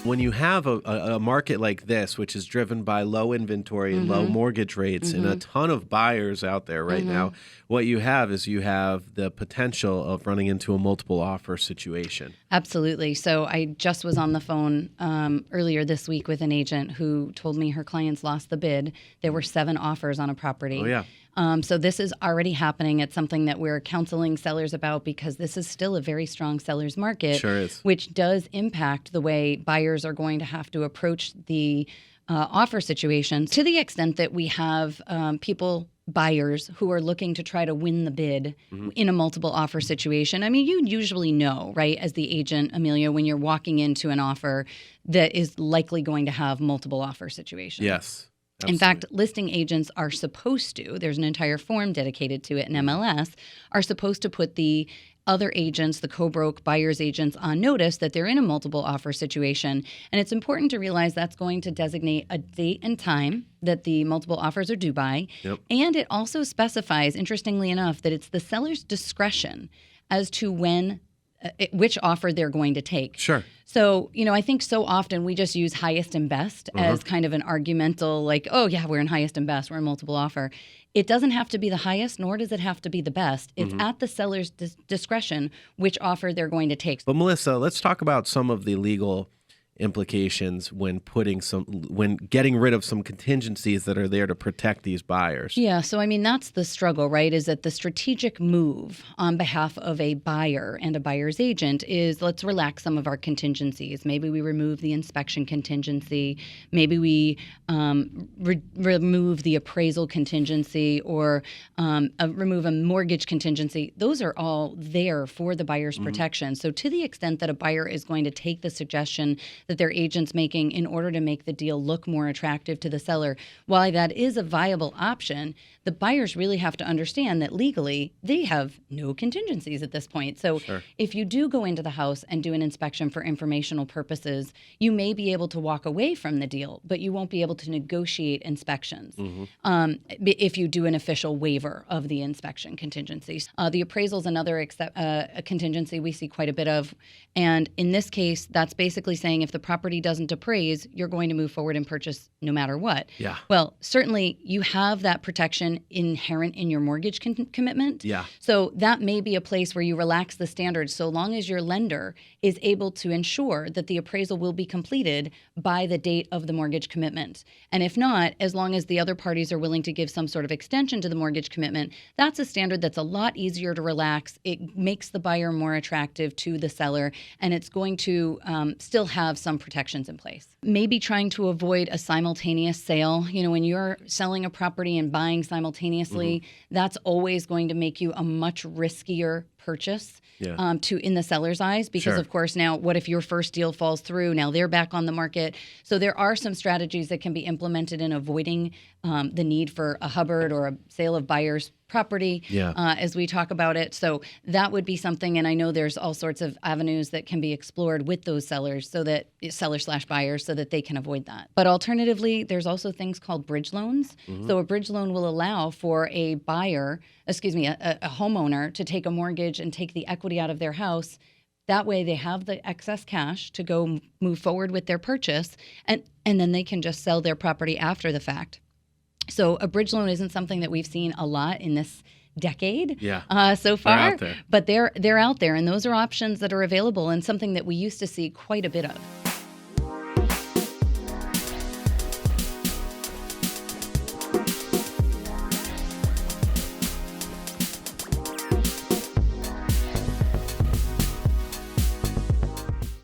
When you have a market like this, which is driven by low inventory and low mortgage rates and a ton of buyers out there right now, what you have is you have the potential of running into a multiple offer situation. Absolutely. So I just was on the phone earlier this week with an agent who told me her clients lost the bid. There were 7 offers on a property. Oh, yeah. So this is already happening. It's something that we're counseling sellers about because this is still a very strong seller's market, Sure is. which does impact the way buyers are going to have to approach the offer situation to the extent that we have buyers who are looking to try to win the bid in a multiple offer situation. I mean, you usually know, right, as the agent, Amelia, when you're walking into an offer that is likely going to have multiple offer situations. Yes. In fact, listing agents are supposed to, there's an entire form dedicated to it in MLS, are supposed to put the other agents, the co-broke buyer's agents, on notice that they're in a multiple offer situation. And it's important to realize that's going to designate a date and time that the multiple offers are due by. Yep. And it also specifies, interestingly enough, that it's the seller's discretion as to which offer they're going to take. Sure. So, I think so often we just use highest and best as kind of an argumental, like, oh, yeah, we're in highest and best, we're in multiple offer. It doesn't have to be the highest, nor does it have to be the best. It's at the seller's discretion which offer they're going to take. But Melissa, let's talk about some of the legal implications when getting rid of some contingencies that are there to protect these buyers. Yeah, so I mean, that's the struggle, right? Is that the strategic move on behalf of a buyer and a buyer's agent is let's relax some of our contingencies. Maybe we remove the inspection contingency. Maybe we remove the appraisal contingency or remove a mortgage contingency. Those are all there for the buyer's protection. So to the extent that a buyer is going to take the suggestion that their agent's making in order to make the deal look more attractive to the seller, while that is a viable option, the buyers really have to understand that legally they have no contingencies at this point. So if you do go into the house and do an inspection for informational purposes, you may be able to walk away from the deal, but you won't be able to negotiate inspections if you do an official waiver of the inspection contingencies. The appraisal is another a contingency we see quite a bit of. And in this case, that's basically saying if the property doesn't appraise, you're going to move forward and purchase no matter what. Yeah. Well, certainly you have that protection inherent in your mortgage commitment. Yeah. So that may be a place where you relax the standards so long as your lender is able to ensure that the appraisal will be completed by the date of the mortgage commitment. And if not, as long as the other parties are willing to give some sort of extension to the mortgage commitment, that's a standard that's a lot easier to relax. It makes the buyer more attractive to the seller, and it's going to still have some protections in place. Maybe trying to avoid a simultaneous sale. When you're selling a property and buying simultaneously, that's always going to make you a much riskier purchase in the seller's eyes because, of course, now what if your first deal falls through? Now they're back on the market. So there are some strategies that can be implemented in avoiding the need for a Hubbard or a sale of buyer's property as we talk about it. So that would be something, and I know there's all sorts of avenues that can be explored with those sellers so that seller/buyers so that they can avoid that. But alternatively, there's also things called bridge loans. So a bridge loan will allow for a homeowner to take a mortgage and take the equity out of their house. That way they have the excess cash to go move forward with their purchase, and then they can just sell their property after the fact. So a bridge loan isn't something that we've seen a lot in this decade so far, they're out there. But they're out there, and those are options that are available and something that we used to see quite a bit of.